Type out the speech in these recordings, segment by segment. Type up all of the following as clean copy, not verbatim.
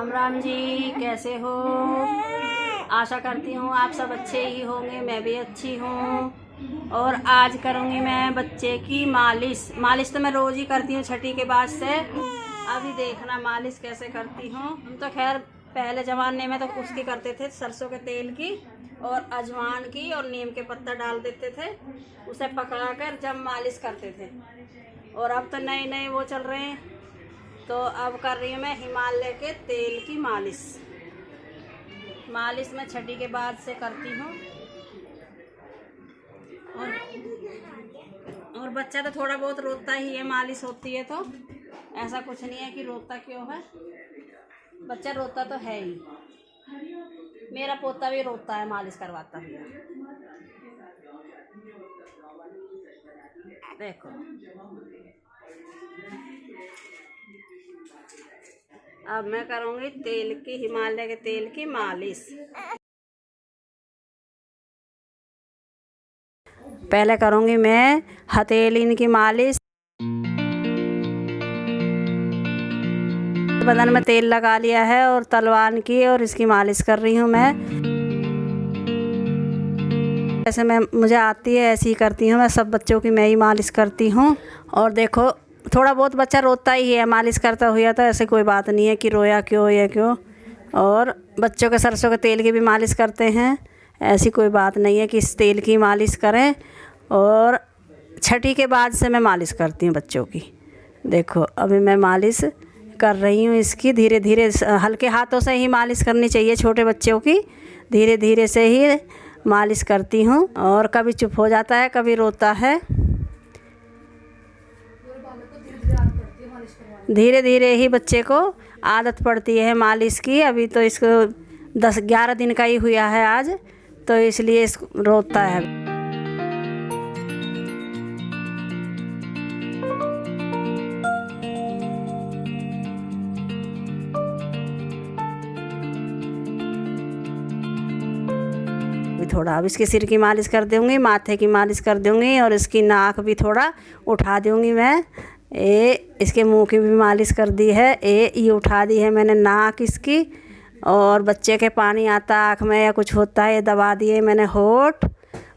राम राम जी, कैसे हो? आशा करती हूँ आप सब अच्छे ही होंगे। मैं भी अच्छी हूँ। और आज करूँगी मैं बच्चे की मालिश तो मैं रोज़ ही करती हूँ छठी के बाद से। अभी देखना मालिश कैसे करती हूँ। हम तो खैर पहले ज़माने में तो उसकी करते थे, सरसों के तेल की और अजवाइन की और नीम के पत्ता डाल देते थे, उसे पका कर जब मालिश करते थे। और अब तो नए नए वो चल रहे हैं, तो अब कर रही हूँ मैं हिमालय के तेल की मालिश मैं छठी के बाद से करती हूँ। और बच्चा तो थोड़ा बहुत रोता ही है, मालिश होती है तो ऐसा कुछ नहीं है कि रोता क्यों है। बच्चा रोता तो है ही। मेरा पोता भी रोता है मालिश करवाता हुआ। देखो अब मैं करूँगी हिमालय के तेल की मालिश। पहले करूँगी मैं हथेली की मालिश। बदन में तेल लगा लिया है और तलवान की, और इसकी मालिश कर रही हूँ मैं। जैसे मुझे आती है ऐसी ही करती हूँ मैं। सब बच्चों की मैं ही मालिश करती हूँ। और देखो थोड़ा बहुत बच्चा रोता ही है मालिश करता हुआ, तो ऐसे कोई बात नहीं है कि रोया क्यों या क्यों। और बच्चों के सरसों के तेल की भी मालिश करते हैं, ऐसी कोई बात नहीं है कि इस तेल की मालिश करें। और छठी के बाद से मैं मालिश करती हूँ बच्चों की। देखो अभी मैं मालिश कर रही हूँ इसकी। धीरे धीरे हल्के हाथों से ही मालिश करनी चाहिए छोटे बच्चों की। धीरे धीरे से ही मालिश करती हूँ। और कभी चुप हो जाता है, कभी रोता है। धीरे धीरे ही बच्चे को आदत पड़ती है मालिश की। अभी तो इसको 10-11 दिन का ही हुआ है आज, तो इसलिए रोता है। थोड़ा अब इसके सिर की मालिश कर दूँगी, माथे की मालिश कर दूँगी, और इसकी नाक भी थोड़ा उठा दूँगी मैं। इसके मुंह की भी मालिश कर दी है। ये उठा दी है मैंने नाक इसकी। और बच्चे के पानी आता आँख में या कुछ होता है, ये दबा दिए मैंने होठ।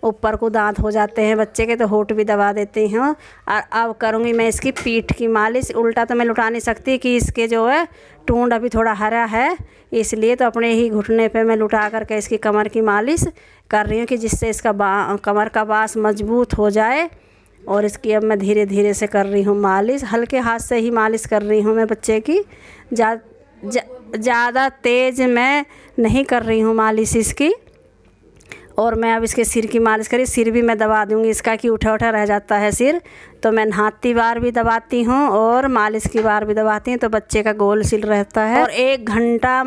ऊपर को दांत हो जाते हैं बच्चे के, तो होठ भी दबा देती हूँ। और अब करूँगी मैं इसकी पीठ की मालिश। उल्टा तो मैं लुटा नहीं सकती कि इसके जो है टूंड अभी थोड़ा हरा है, इसलिए तो अपने ही घुटने पे मैं लुटा करके इसकी कमर की मालिश कर रही हूँ कि जिससे इसका कमर का बांस मजबूत हो जाए। और इसकी अब मैं धीरे धीरे से कर रही हूँ मालिश। हल्के हाथ से ही मालिश कर रही हूँ मैं बच्चे की। ज़्यादा तेज़ मैं नहीं कर रही हूँ मालिश इसकी। और मैं अब इसके सिर की मालिश करी। सिर भी मैं दबा दूँगी इसका कि उठा उठा रह जाता है सिर, तो मैं नहाती बार भी दबाती हूँ और मालिश की बार भी दबाती हूँ, तो बच्चे का गोल सिल रहता है। और 1 घंटा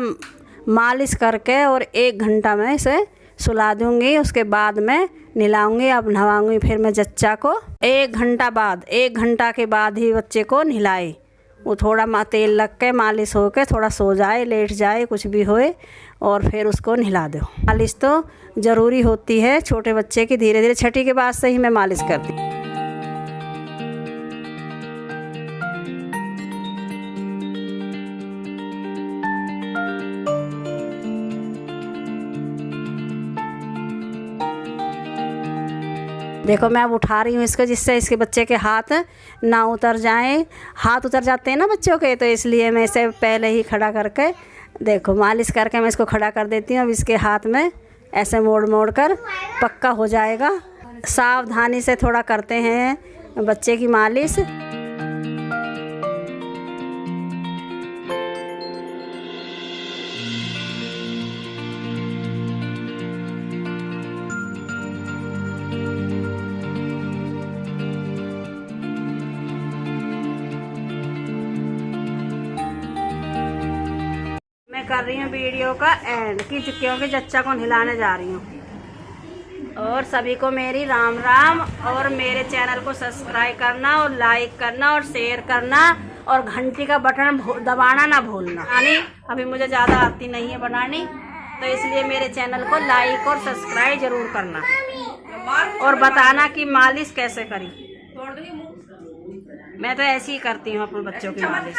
मालिश करके और 1 घंटा मैं इसे सुला दूँगी। उसके बाद मैं नहलाऊँगी। अब नहवाऊँगी फिर मैं जच्चा को 1 घंटा के बाद ही बच्चे को नहलाए। वो थोड़ा तेल लग के मालिश हो के थोड़ा सो जाए, लेट जाए, कुछ भी होए, और फिर उसको नहला दो। मालिश तो ज़रूरी होती है छोटे बच्चे की। धीरे धीरे छठी के बाद से ही मैं मालिश करती हूँ। देखो मैं अब उठा रही हूँ इसको, जिससे इसके बच्चे के हाथ ना उतर जाएं। हाथ उतर जाते हैं ना बच्चों के, तो इसलिए मैं इसे पहले ही खड़ा करके, देखो मालिश करके मैं इसको खड़ा कर देती हूँ। अब इसके हाथ में ऐसे मोड़ कर पक्का हो जाएगा। सावधानी से थोड़ा करते हैं बच्चे की मालिश। कर रही हूँ वीडियो का एंड क्योंकि जच्चा को नहलाने जा रही हूँ। और सभी को मेरी राम राम। और मेरे चैनल को सब्सक्राइब करना और लाइक करना और शेयर करना और घंटी का बटन दबाना ना भूलना। यानी अभी मुझे ज़्यादा आती नहीं है बनानी, तो इसलिए मेरे चैनल को लाइक और सब्सक्राइब ज़रूर करना और बताना कि मालिश कैसे करी। मैं तो ऐसे ही करती हूँ अपने बच्चों की मालिश।